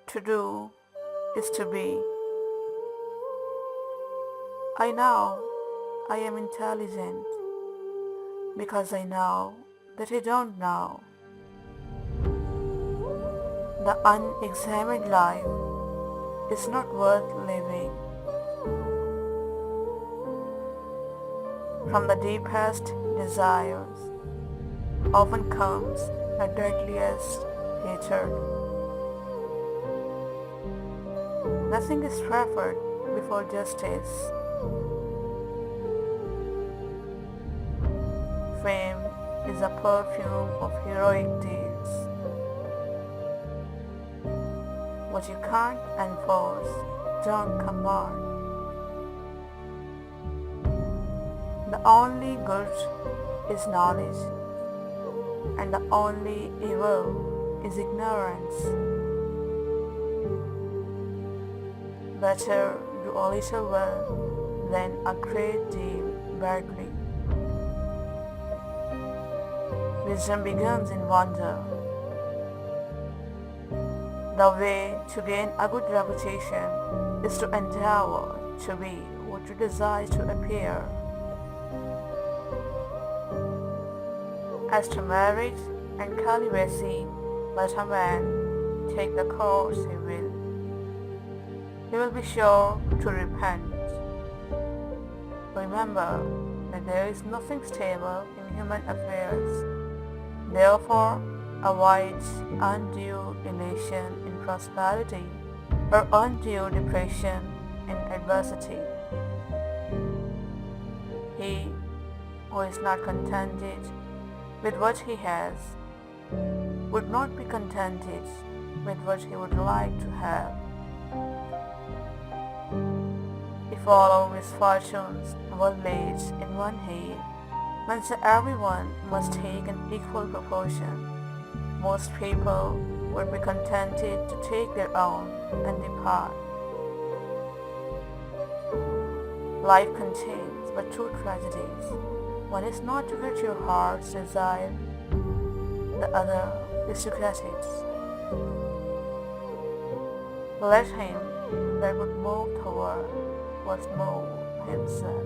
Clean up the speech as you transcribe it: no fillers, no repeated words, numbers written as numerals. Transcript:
to do is to be. I know I am intelligent because I know that I don't know. The unexamined life is not worth living. From the deepest desires often comes the deadliest hatred. Nothing is preferred before justice. Fame is a perfume of heroic deeds. What you can't enforce, don't command. The only good is knowledge, and the only evil is ignorance. Better do a little well than a great deal badly. Wisdom begins in wonder. The way to gain a good reputation is to endeavor to be what you desire to appear. As to marriage and celibacy, let a man take the course he will. He will be sure to repent. Remember that there is nothing stable in human affairs. Therefore, avoid undue elation in prosperity or undue depression in adversity. He who is not contented with what he has would not be contented with what he would like to have. If all our misfortunes were laid in one heap, means that everyone must take an equal proportion. Most people would be contented to take their own and depart. Life contains but two tragedies. One is not to get your heart's desire, the other is to get it. Let him that would move the world was moved himself.